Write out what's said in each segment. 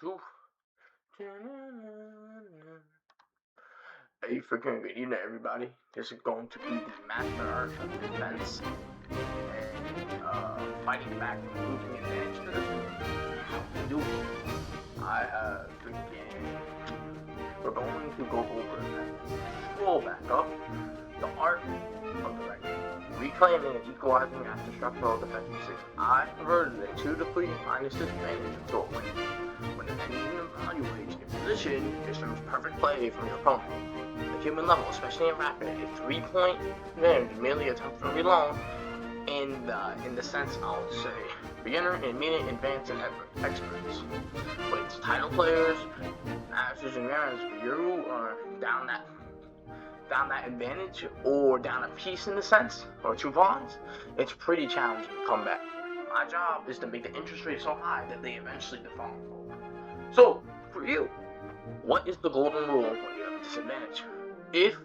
2. Hey, freaking good evening, everybody. This is going to be the master art of defense and fighting back and losing advantage to this one. How to do it. I have we're going to go over that. Scroll back up. The art of the right. Reclaiming and equalizing after structural deficiencies. I converted it to deplete minus disadvantage until a win. When an engine evaluates your position, it shows perfect play from your opponent. The human level, especially in rapid, a 3-point advantage merely attempts to reload. In the sense, I would say beginner, intermediate, advanced, and experts. When it's title players, masters, and runners, you are down that advantage or down a piece in the sense, or 2 pawns, it's pretty challenging to come back. My job is to make the interest rate so high that they eventually default. So, for you, what is the golden rule when you have a disadvantage? If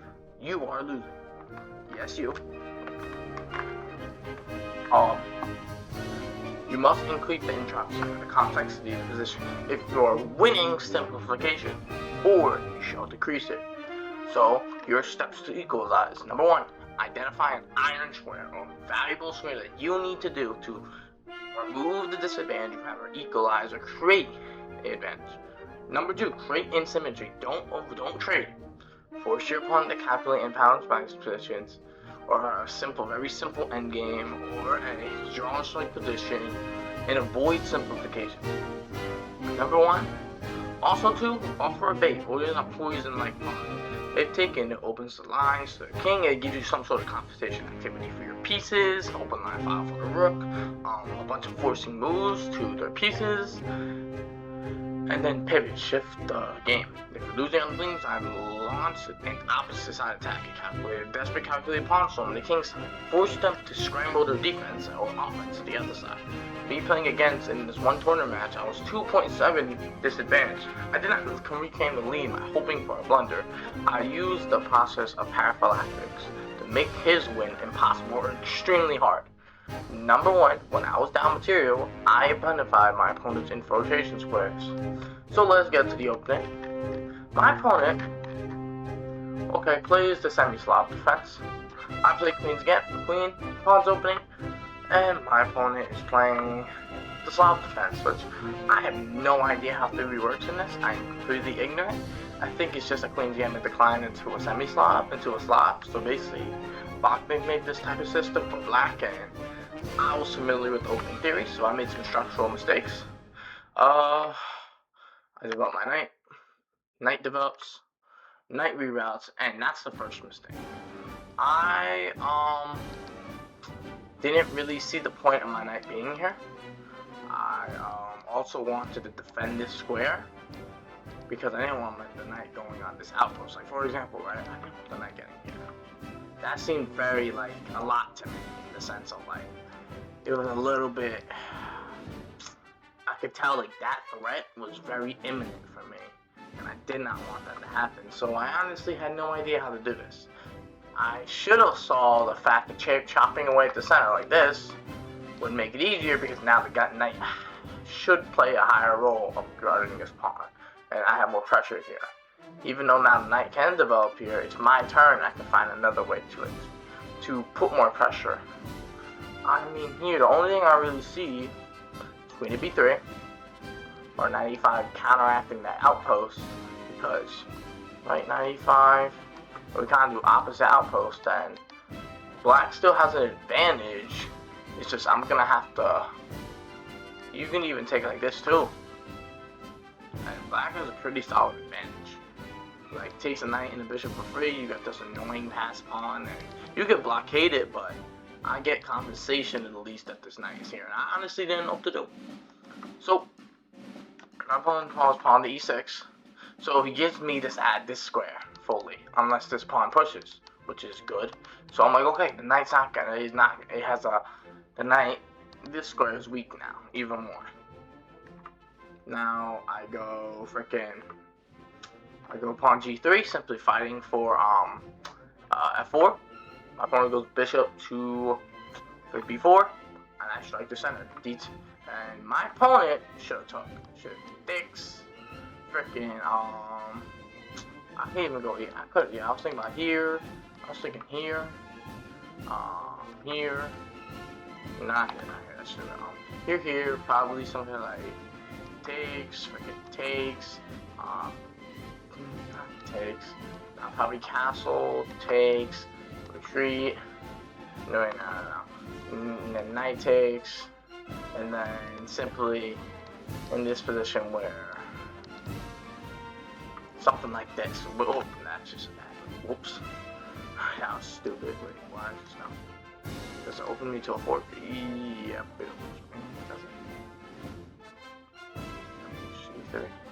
you are losing, yes you must increase the entropy, the complexity of the position. If you are winning, simplification, or you shall decrease it. So, your steps to equalize. Number 1, identify an iron square or valuable square that you need to do to remove the disadvantage you have or equalize or create the advantage. Number 2, create asymmetry. Don't trade. Force your opponent to calculate imbalance by his positions, or a very simple endgame, or a draw strike position, and avoid simplification. Number 1, also 2, offer a bait, or a poison like pawn. If taken, it opens the lines to the king, it gives you some sort of compensation activity for your pieces, open line file for the rook, a bunch of forcing moves to their pieces, and then pivot, shift the game. If you're losing on the wings, I launch an opposite side attack. Desperate calculated pawn storm on the king's side. Force them to scramble their defense or offense to the other side. Me playing against in this one tournament match, I was 2.7 disadvantage. I did not reclaim the lead by hoping for a blunder. I used the process of prophylactics to make his win impossible or extremely hard. Number 1, when I was down material, I identified my opponent's infiltration squares. So let's get to the opening. My opponent, plays the semi-Slav defense. I play queen's again, queen, pawn's opening, and my opponent is playing the Slav defense, which I have no idea how theory works in this. I'm completely ignorant. I think it's just a queen's gambit decline into a semi-Slav, into a Slav. So basically, Valkyrie made this type of system for black, and I was familiar with opening theory, so I made some structural mistakes. I developed my knight. Knight develops. Knight reroutes, and that's the first mistake. I didn't really see the point of my knight being here. I also wanted to defend this square because I didn't want the knight going on this outpost. Like, for example, right, I didn't want the knight getting here. That seemed very, a lot to me, in the sense of, it was a little bit, I could tell, that threat was very imminent for me, and I did not want that to happen, so I honestly had no idea how to do this. I should have saw the fact that chopping away at the center like this would make it easier, because now the knight should play a higher role of guarding this pawn, and I have more pressure here. Even though now the knight can develop here, it's my turn. I can find another way to put more pressure. I mean, here, the only thing I really see is queen to b3, or 95 counteracting that outpost, because, right, 95, we kind of do opposite outpost, and black still has an advantage. It's just, I'm going to have to, you can even take it like this, too. And black has a pretty solid advantage. Takes a knight and a bishop for free, you got this annoying pass pawn, and you get blockaded, but I get compensation at least that this knight is here, and I honestly didn't know what to do. So, my opponent calls pawn to e6, so he gives me this square fully, unless this pawn pushes, which is good. So I'm like, okay, the knight's not gonna, the knight, this square is weak now, even more. Now, I go pawn g3, simply fighting for f4. My opponent goes bishop to b4, and I strike the center. And my opponent should have 6, freaking, I can't even go here. I could, yeah, I was thinking about here. I was thinking here. Here. Not here, that's true. Here, probably something like takes, probably castle, takes, retreat, no, and then knight takes, and then simply in this position where something like this. Oh, that's just bad. Whoops. That was stupid. Wait, why is this now? Does it open me to a fort? Yep, it does it.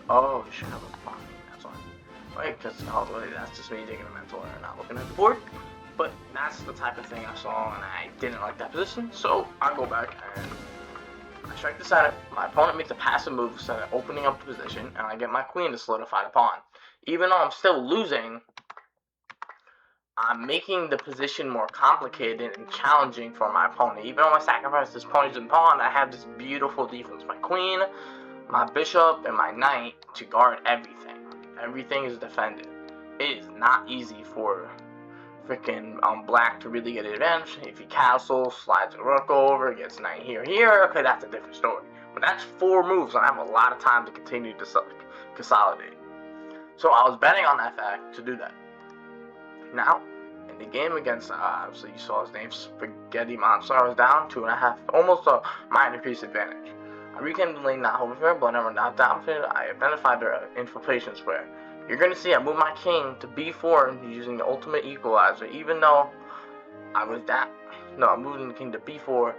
Oh, you should have a font. That's why. Right, because ultimately that's just me taking a mental error, not looking at the board. But that's the type of thing I saw, and I didn't like that position. So I go back and I strike the center. My opponent makes a passive move instead of opening up the position, and I get my queen to solidify the pawn. Even though I'm still losing, I'm making the position more complicated and challenging for my opponent. Even though I sacrifice this poison pawn, I have this beautiful defense. My queen, my bishop, and my knight to guard everything. Everything is defended. It is not easy for freaking black to really get an advantage. If he castles, slides a rook over, gets knight here, okay, that's a different story. But that's 4 moves, and I have a lot of time to continue to consolidate. So I was betting on that fact to do that. Now, in the game against, obviously you saw his name, Spaghetti Monster, I was down 2.5, almost a minor piece advantage. I reclaimed the lane, not hoping for it, but never not down for it. I identified their infiltration square. You're going to see I moved my king to b4 using the ultimate equalizer, even though I was down. No, I'm moving the king to b4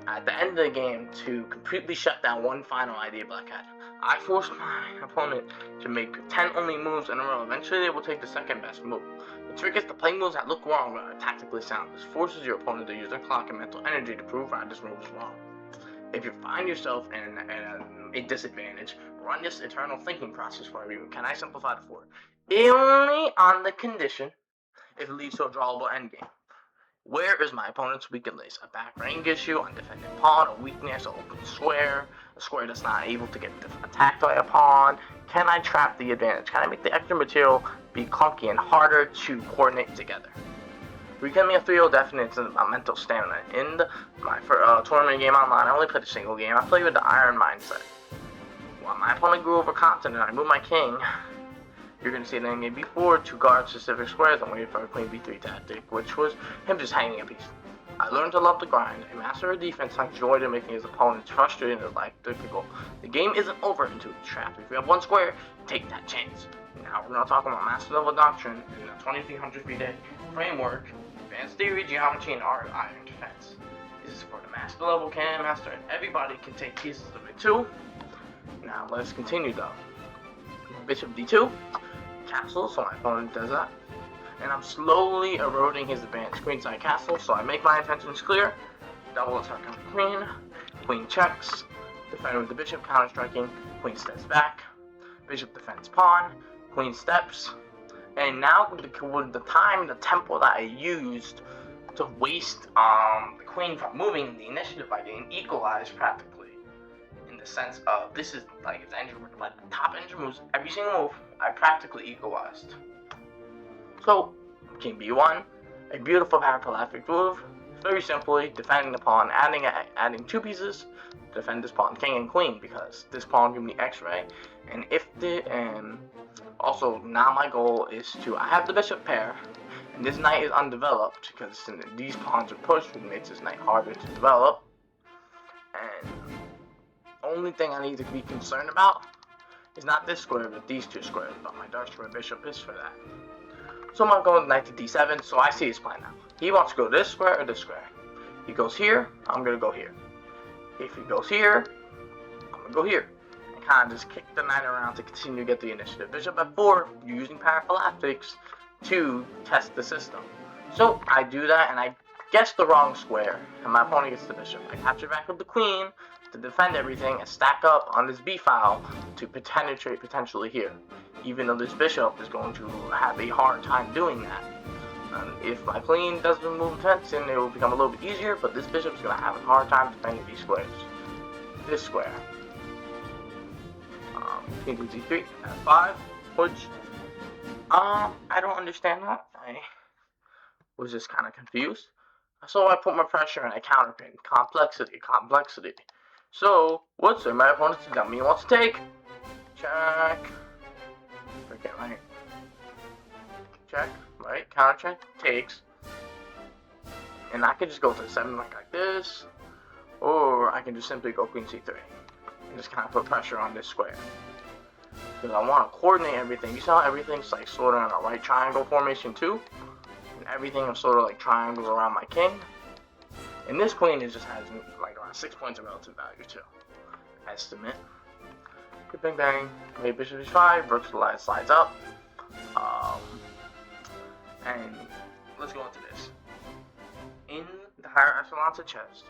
at the end of the game to completely shut down one final idea black had. I forced my opponent to make 10 only moves in a row. Eventually they will take the second best move. The trick is to play moves that look wrong but are tactically sound. This forces your opponent to use their clock and mental energy to prove why this move is wrong. If you find yourself in a disadvantage, run this internal thinking process for you. Can I simplify the four? Only on the condition if it leads to a drawable endgame. Where is my opponent's weakened lace? A back range issue, undefended pawn, a weakness, an open square, a square that's not able to get attacked by a pawn. Can I trap the advantage? Can I make the extra material be clunky and harder to coordinate together? Reclaiming a 3-0 definite mental stamina. In my tournament game online, I only played a single game. I played with the iron mindset. While my opponent grew overconfident, I moved my king. You're going to see an endgame b4 to guard specific squares. I'm waiting for a queen b3 tactic, which was him just hanging a piece. I learned to love the grind. A master of defense finds joy in making his opponents frustrated and life difficult. The game isn't over until it's trapped. If you have one square, take that chance. Now we're going to talk about master level doctrine in the 2300 FIDE framework, advanced theory, geometry, and art of iron defense. This is for the master level canon master, and everybody can take pieces of it too. Now let's continue though. Bishop d2, castle, so my opponent does that. And I'm slowly eroding his advantage. Queenside castle, so I make my intentions clear. Double attack on the queen. Queen checks. Defend with the bishop, counter striking. Queen steps back. Bishop defends pawn. Queen steps. And now with the time, the tempo that I used to waste the queen from moving the initiative by getting equalized practically. In the sense of this is like its engine, like the top engine moves, every single move I practically equalized. So, king b1, a beautiful prophylactic move. Very simply, defending the pawn, adding 2 pieces to defend this pawn, king and queen, because this pawn gives me x-ray. And also now my goal is to, I have the bishop pair, and this knight is undeveloped because these pawns are pushed, which makes this knight harder to develop. And only thing I need to be concerned about is not this square, but these 2 squares. But my dark square bishop is for that. So I'm going to go knight to d7, so I see his plan now. He wants to go this square or this square. He goes here, I'm going to go here. If he goes here, I'm going to go here. And kind of just kick the knight around to continue to get the initiative. Bishop f4, using prophylactics to test the system. So I do that, and I guess the wrong square, and my opponent gets the bishop. I capture back with the queen to defend everything and stack up on this b file to penetrate potentially here. Even though this bishop is going to have a hard time doing that. If my queen doesn't move defense, then it will become a little bit easier, but this bishop is going to have a hard time defending these squares. This square. King to d3, f5, which, I don't understand that. I was just kind of confused. So I put my pressure and I counterpin. Complexity, complexity. So, what's it? My opponent tell me he wants to take. Check. Okay, right. Check, right? Counter check, takes. And I can just go to 7 like this. Or I can just simply go queen c3. And just kind of put pressure on this square. Because I want to coordinate everything. You saw everything's like sort of in a right triangle formation too. And everything is sort of like triangles around my king. And this queen is just has like around 6 points of relative value too. Estimate. Bang bang. Maybe bishop h5. Rook slides up. And let's go into this. In the higher echelons of chess,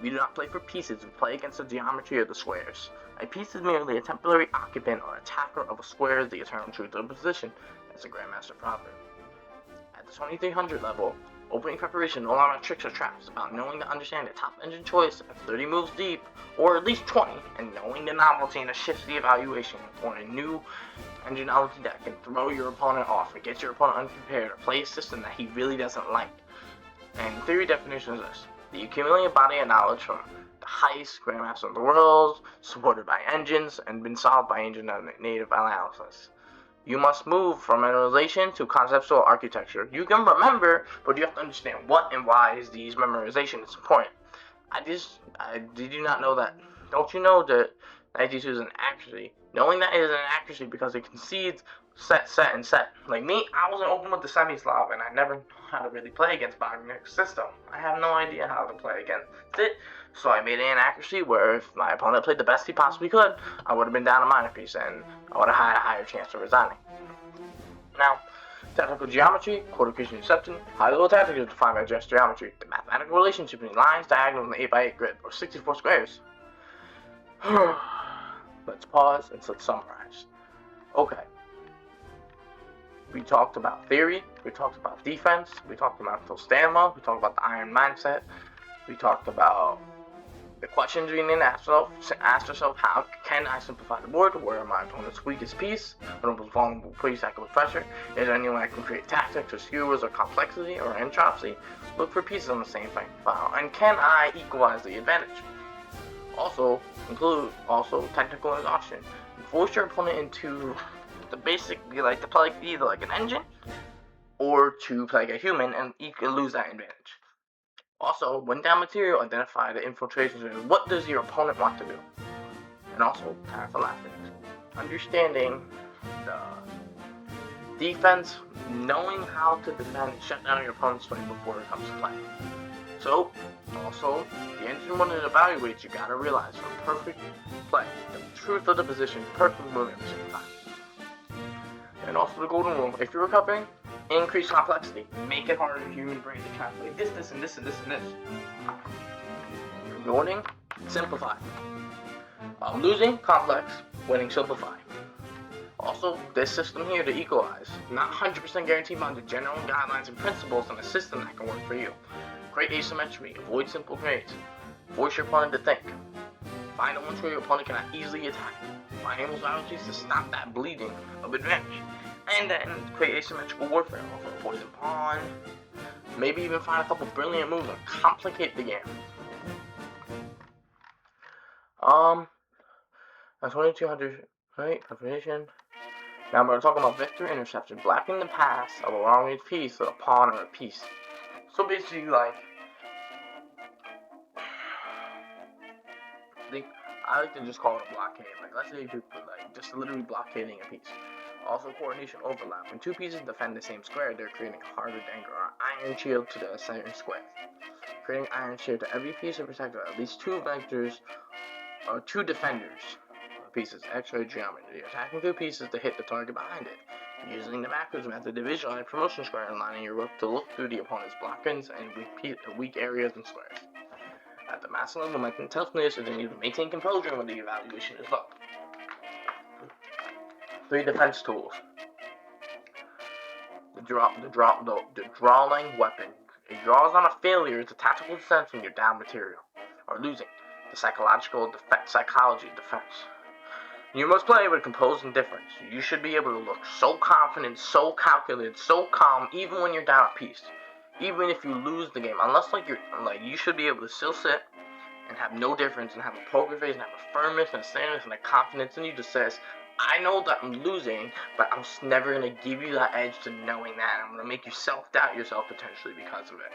we do not play for pieces, we play against the geometry of the squares. A piece is merely a temporary occupant or attacker of a square is the eternal truth of the position. That's a Grandmaster proverb. At the 2300 level, opening preparation no longer tricks or traps, about knowing to understand the top engine choice of 30 moves deep, or at least 20, and knowing the novelty and the shift the evaluation, or a new engine novelty that can throw your opponent off, or get your opponent unprepared, or play a system that he really doesn't like. And theory definition is this: the accumulated body of knowledge from the highest Grandmaster of the world, supported by engines, and been solved by engine native analysis. You must move from memorization to conceptual architecture. You can remember, but you have to understand what and why is these memorization is important. Did you not know that? Don't you know that 92 is an accuracy? Knowing that is an accuracy because it concedes set, and set. Like me, I wasn't open with the semi-Slav, and I never knew how to really play against Wagner's system. I have no idea how to play against it, so I made it an accuracy where if my opponent played the best he possibly could, I would have been down a minor piece, and I would have had a higher chance of resigning. Now, technical geometry, quotation interception, high-level tactics is defined by just geometry, the mathematical relationship between lines, diagonals, and 8x8 grid, or 64 squares. Let's pause and let's summarize. Okay. We talked about theory, we talked about defense, we talked about mental stamina, we talked about the iron mindset, we talked about the questions we need to ask ourselves, how can I simplify the board? Where are my opponent's weakest piece? What are the vulnerable piece I can with pressure? Is there any way I can create tactics or skewers or complexity or entropy? Look for pieces on the same file. And can I equalize the advantage? Also, include technical exhaustion. Force your opponent into the basically like to play either like an engine or to play like a human, and you can lose that advantage. Also, when down material, identify the infiltrations and what does your opponent want to do. And also, Prophylaxis. Understanding the defense, knowing how to defend and shut down your opponent's play before it comes to play. So, also, the engine when it evaluates, you gotta realize for perfect play, the truth of the position, perfect move every single time. And also the golden rule, if you're recovering, increase complexity. Make it harder for the human brain to calculate this, and this, and this, and this. You're winning, simplify. Losing, complex. Winning, simplify. Also, this system here to equalize. Not 100% guaranteed by the general guidelines and principles and a system that can work for you. Create asymmetry. Avoid simple grades. Force your opponent to think. Find moments where your opponent cannot easily attack. Find animal strategies to stop that bleeding of advantage. And then create asymmetrical warfare. Offer a poison pawn. Maybe even find a couple brilliant moves and complicate the game. That's 2200, right? Preparation. Now we're talking about vector interception, blocking the pass of a long-range piece with a pawn or a piece. So basically, like, I like to just call it a blockade. Like, let's say you do, like, just literally blockading a piece. Also, coordination overlap. When two pieces defend the same square, they're creating a harder anchor or iron shield to the center square. Creating iron shield to every piece of protector, at least two vectors or two defenders. Pieces, X-ray geometry, attacking two pieces to hit the target behind it. Using the macros method to visualize promotion square and lining your rook to look through the opponent's blockings and weak areas and squares. At the master level, my tells me this is you need to maintain composure when the evaluation is low. 3 defense tools. The drawing weapon. It draws on a failure. It's a tactical defense when you're down material or losing. The psychology defense. You must play with composed indifference. You should be able to look so confident, so calculated, so calm, even when you're down a piece. Even if you lose the game, unless you should be able to still sit and have no difference and have a poker face and have a firmness and a steadiness and a confidence in you that says, I know that I'm losing, but I'm never going to give you that edge to knowing that. I'm going to make you self-doubt yourself potentially because of it.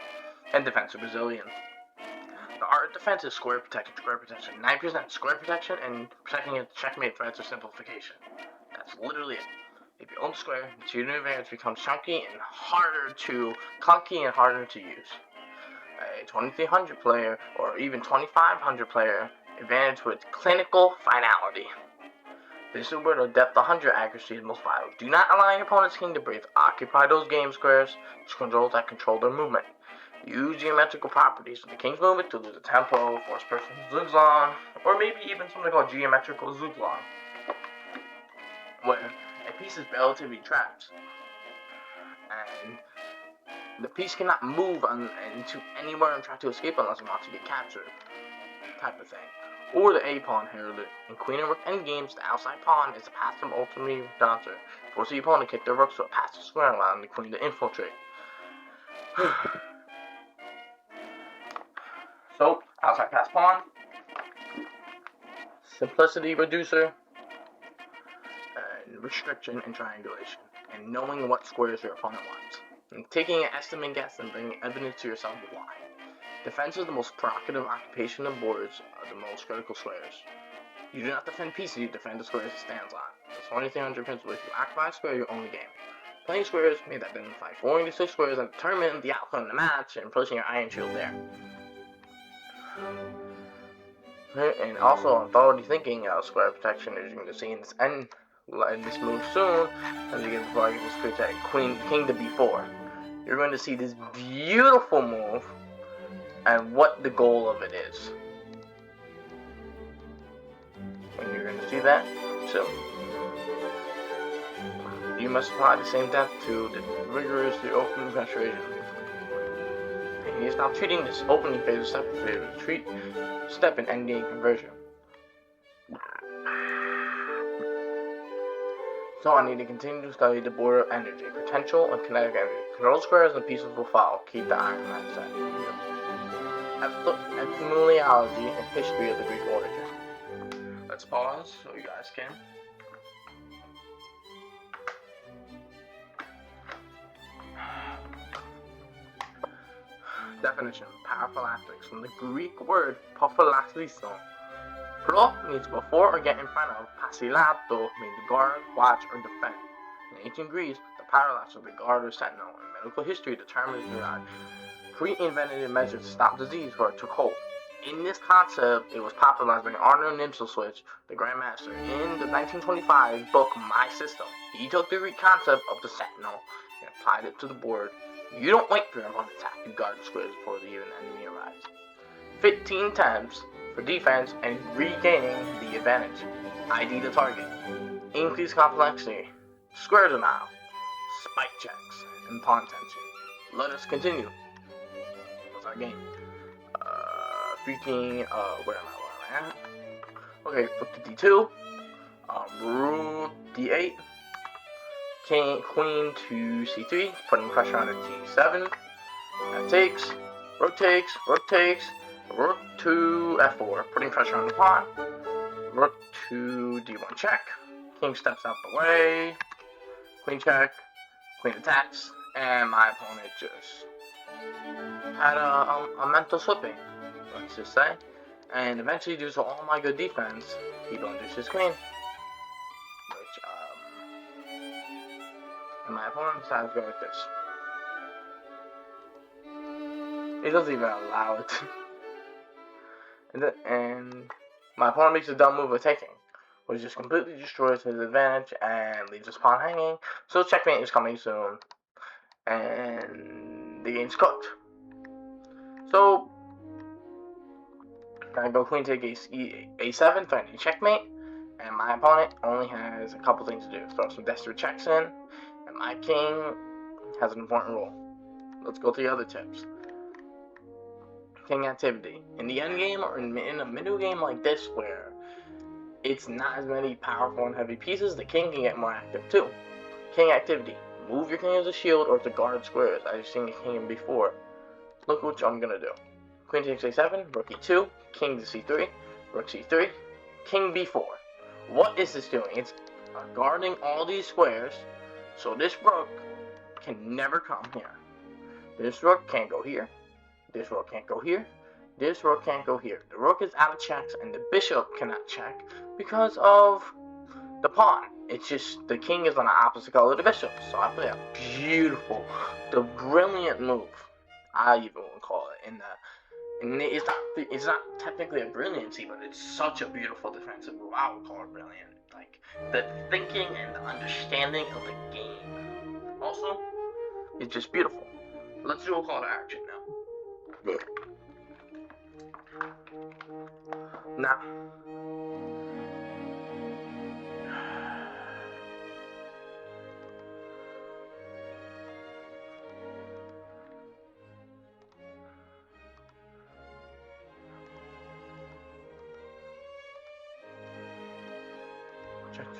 And defensive resilience. The art of defense is square protection, 9% square protection, and protecting against checkmate threats or simplification. That's literally it. If you own square, the shooting advantage becomes clunky and harder to use. A 2300 player, or even 2500 player, advantage with clinical finality. This is where the depth 100 accuracy is most vital. Do not allow your opponent's king to breathe. Occupy those game squares to control their movement. Use geometrical properties of the king's movement to lose the tempo, force person's zugzwang, or maybe even something called geometrical zugzwang, where a piece is relatively trapped, and the piece cannot move into anywhere and try to escape unless it wants to get captured, type of thing. Or the A-pawn heralded. In Queen and Rook endgames, the outside pawn is a passive ultimately dancer, forcing the opponent to kick their rooks to a passive square, allowing the queen to infiltrate. So, outside pass pawn, simplicity reducer, and restriction and triangulation, and knowing what squares your opponent wants, and taking an estimate guess and bringing evidence to yourself why. Defense is the most provocative occupation of boards are the most critical squares. You do not defend pieces, you defend the squares it stands on. The 2300 principle, if you occupy a square, you own the game. Playing squares made that identify 486 squares that determine the outcome of the match and placing your iron shield there. And also, authority thinking square protection, as you're going to see in this move soon, as you get before I get this protect king to b4. You're going to see this beautiful move and what the goal of it is. And you're going to see that soon. You must apply the same depth to the rigorously open penetration. He is now treating this opening phase of step as a retreat step in endgame conversion. So I need to continue to study the border of energy, potential, and kinetic energy. Control squares and pieces will follow. Keep the iron mindset. Etymology and history of the Greek origin. Let's pause so you guys can. Definition: prophylactics, from the Greek word prophylaxis. Pro means before or get in front of. Pasilato means guard, watch, or defend. In ancient Greece, the parallax was the guard or sentinel. In medical history, the term is derived. Pre-invented measures to stop disease where it took hold. In this concept, it was popularized by Arnold Nimzowitsch, the Grandmaster, in the 1925 book My System. He took the Greek concept of the sentinel and applied it to the board. You don't wait for your opponent to attack, you guard the squares before the even enemy arrives. 15 attempts for defense and regaining the advantage. ID the target. Increase complexity. Square denial. Spike checks. And pawn tension. Let us continue. What's our game? Where am I at? Okay, flip to D2. Rook D8. Queen to C3, putting pressure on the G7. That takes, rook takes, rook to F4, putting pressure on the pawn. Rook to D1 check. King steps out the way. Queen check. Queen attacks, and my opponent just had a mental slipping, let's just say. And eventually, due to all my good defense, he blunders his queen. And my opponent decides to go like this. He doesn't even allow it. and my opponent makes a dumb move of taking, which just completely destroys his advantage and leaves his pawn hanging. So checkmate is coming soon, and the game's cooked. So I go queen take a7, threatening checkmate, and my opponent only has a couple things to do. Throw some desperate checks in. And my king has an important role. Let's go to the other tips. King activity. In the endgame or in a middle game like this where it's not as many powerful and heavy pieces. The king can get more active too. King activity. Move your king as a shield or to guard squares, as you've seen the king before. Look what I'm gonna do. Queen takes a7, rook e2, king to c3, rook c3, king b4. What is this doing? It's guarding all these squares, so this rook can never come here. This rook can't go here. This rook can't go here. This rook can't go here. The rook is out of checks, and the bishop cannot check because of the pawn. It's just the king is on the opposite color of the bishop. So I play a beautiful, the brilliant move. I even would call it. And it's not technically a brilliancy, but it's such a beautiful defensive move. I would call it brilliant. Like the thinking and the understanding of the game. Also, it's just beautiful. Let's do a call to action now. Good. Now,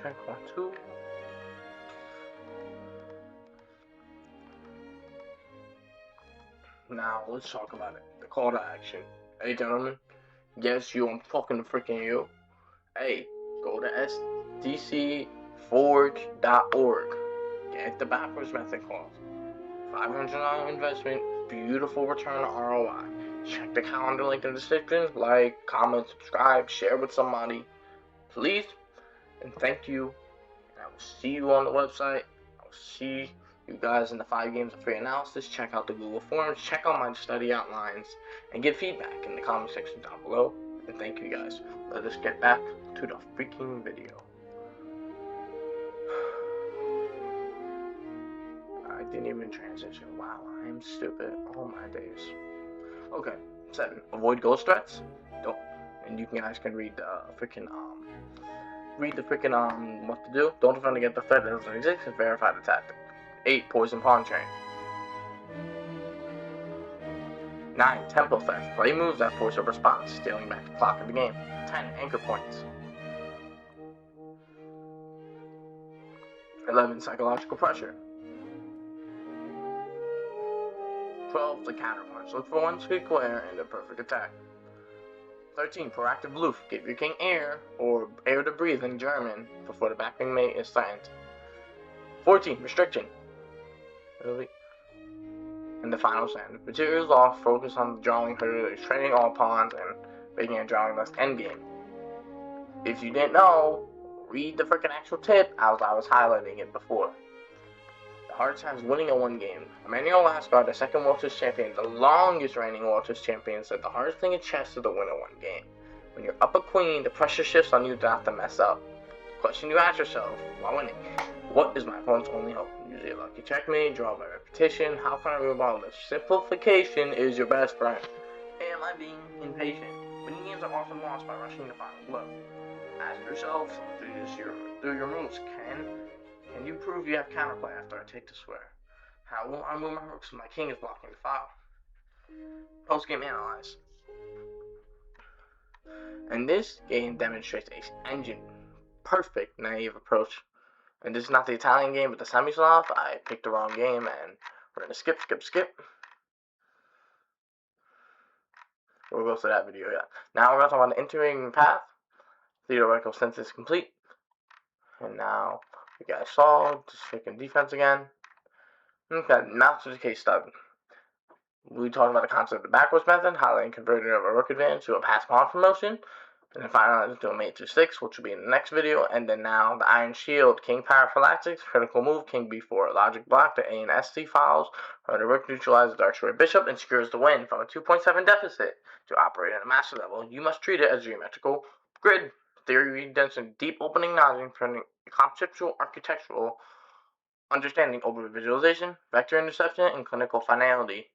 check 1, 2. Now, let's talk about it. The call to action. Hey, gentlemen. Yes, you, I'm talking to freaking you. Hey, go to sdcforged.org. Get the backwards method clause. $500 investment, beautiful return on ROI. Check the calendar link in the description. Like, comment, subscribe, share with somebody. Please, and thank you. And I will see you on the website. I will see you guys in the 5 games of free analysis. Check out the Google Forms. Check out my study outlines. And give feedback in the comment section down below. And thank you guys. Let us get back to the freaking video. I didn't even transition. Wow, I am stupid. Oh my days. Okay, 7. Avoid ghost threats. Don't. And you guys can read the freaking what to do. Don't defend against the threat that doesn't exist and verify the tactic. 8. Poison pawn chain. 9. Tempo theft. Play moves that force a response, stealing back the clock of the game. 10. Anchor points. 11. Psychological pressure. 12. The counterpunch. Look for one squeak air and a perfect attack. 13. Proactive Bloof. Give your king air, or air to breathe in German, before the backing mate is threatened. 14. Restriction. Really? And the final stand. If material is off, focus on the drawing hurdle, training all pawns, and making a drawing list endgame. If you didn't know, read the freaking actual tip as I was highlighting it before. The hardest time is winning a 1 game. Emmanuel Lascar, the second World Chess Champion, the longest reigning World Chess Champion, said the hardest thing in chess is to win a 1 game. When you're up a queen, the pressure shifts on you not to mess up. The question you ask yourself while winning: what is my opponent's only hope? Usually a lucky checkmate, draw by repetition. How can I move on this? Simplification is your best friend. Am I being impatient? Winning games are often lost by rushing the final blow. Ask yourself through your moves, can you prove you have counterplay after I take the square? How will I move my rooks when my king is blocking the file? Post-game analyze. And this game demonstrates a perfect naive approach. And this is not the Italian game, but the Semislav. I picked the wrong game, and we're gonna skip. We'll go to that video, yeah. Now we're gonna talk about the entering path. Theoretical synthesis complete. And now you guys saw just freaking defense again. Okay, now to the case study. We talked about the concept of the backwards method, highlighting converting of a rook advantage to a pass pawn promotion. And then finally to a mate to 6, which will be in the next video. And then now the Iron Shield, King Prophylaxis, critical move, King B4, logic block, the A and SC files, where the rook neutralizes the dark square bishop and secures the win from a 2.7 deficit. To operate at a master level, you must treat it as a geometrical grid. Theory density, deep opening knowledge, turning conceptual architectural understanding over visualization, vector interception, and clinical finality.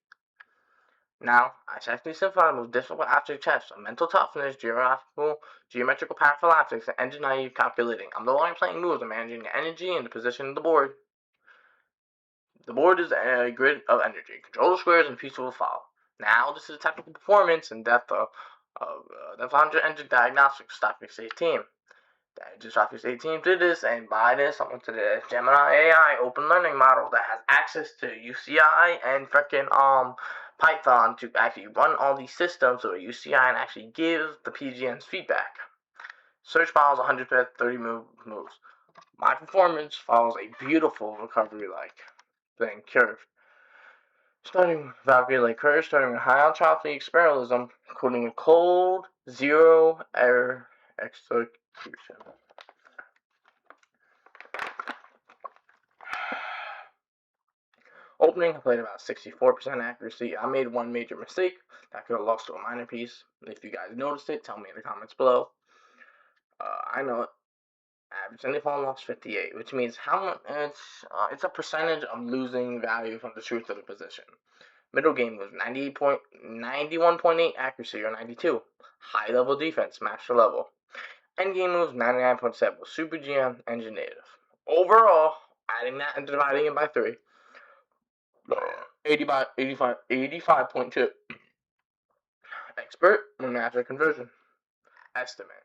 Now, I technically simplify the most difficult abstract tests of mental toughness, geometrical prophylaxis, and engine naive calculating. I'm no longer playing moves, I'm managing the energy and the position of the board. The board is a grid of energy. Control the squares and pieces will follow. Now, this is technical performance and depth of 100 engine diagnostics stopping stage team. Just Office 18 did this, and by this, I went to the Gemini AI open learning model that has access to UCI and freaking Python to actually run all these systems so UCI and actually gives the PGNs feedback. Search follows 130 moves. My performance follows a beautiful recovery-like thing curve. Starting Valkyrie curve, starting with high entropy exparalism, including a cold, zero error execution. Opening, I played about 64% accuracy. I made one major mistake that could have lost to a minor piece. If you guys noticed it, tell me in the comments below. I know it. Average semicolon loss 58, which means how much it's a percentage of losing value from the truth of the position. Middle game was 91.8 accuracy or 92. High level defense, master level. Endgame moves 99.7 with super GM engine native. Overall, adding that and dividing it by 3, 85.2. Expert or natural conversion. Estimate.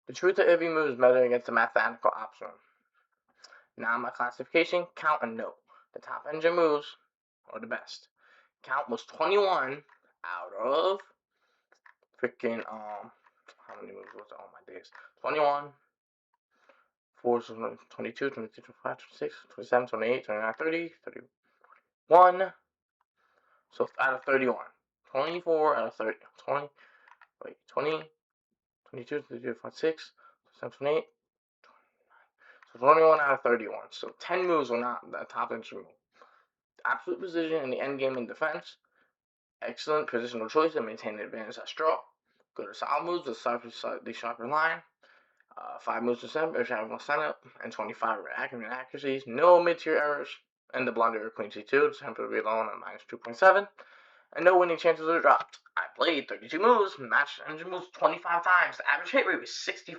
The truth of every move is measured against the mathematical option. Now my classification, count and note. The top engine moves are the best. Count was 21 out of freaking how many moves was it? Oh my days. 21, 4, 22, 23, 25, 26, 27, 28, 29, 30, 31. So out of 31. 24 out of 30. 20, 20, 22, 23, 26, 27, 28. So 21 out of 31. So 10 moves were not the top engine move. Absolute precision in the end game in defense. Excellent positional choice and maintain advantage at straw. Go to solid moves with slightly sharper line. 5 moves to center, and 25 accurate accuracies. No mid-tier errors. And the blunder Queen C2, temporarily alone at minus 2.7. And no winning chances are dropped. I played 32 moves, matched engine moves 25 times. The average hit rate was 65%.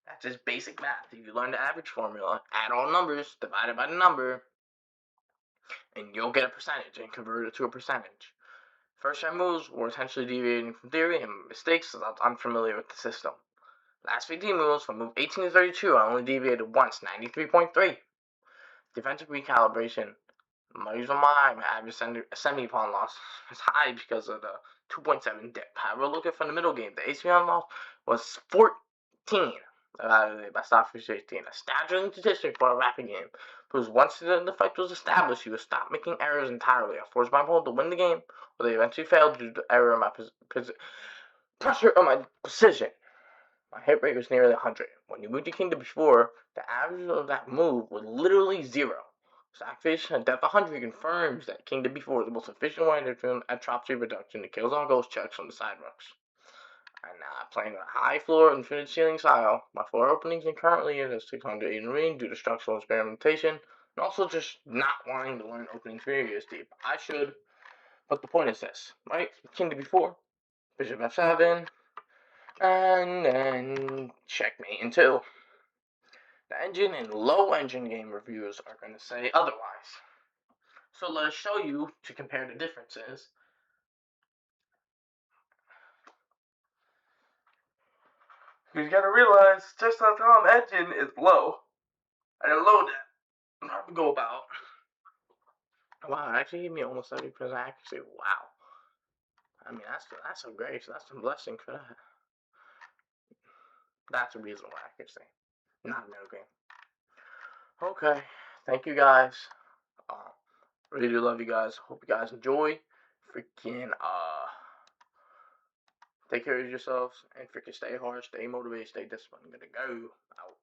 That's just basic math. If you learn the average formula, add all numbers, divide it by the number, and you'll get a percentage and convert it to a percentage. First time moves were intentionally deviating from theory and mistakes as I was unfamiliar with the system. Last 15 moves from move 18 to 32, I only deviated once, 93.3. Defensive recalibration. My average semi-pawn loss is high because of the 2.7 dip. However, looking from the middle game, the HPN loss was 14 by Starfish 18. A staggering statistic for a rapid game. Because once the fight was established, he would stop making errors entirely. I forced my opponent to win the game, but they eventually failed due to the error in my pressure on my precision. My hit rate was nearly 100. When you moved to Kingdom before, the average of that move was literally 0. Sackfish at depth 100 confirms that Kingdom before is the most efficient way to do Entropy Reduction that kills all ghost checks on the side rocks. And playing on a high floor infinite ceiling style, my floor openings and currently is 600 in ring due to structural experimentation, and also just not wanting to learn openings very deep. I should, but the point is this, right? Kingdom before, Bishop F7, and then checkmate in 2. The engine and low engine game reviewers are going to say otherwise. So let us show you to compare the differences. You gotta realize just how Tom engine is low. I didn't load that. How to go about. Wow, it actually gave me almost 70% accuracy. Wow. I mean that's a great, that's a blessing for that. That's a reasonable accuracy. Not a middle game. Okay. Thank you guys. Really do love you guys. Hope you guys enjoy. Freaking take care of yourselves and freaking stay hard, stay motivated, stay disciplined. I'm gonna go out.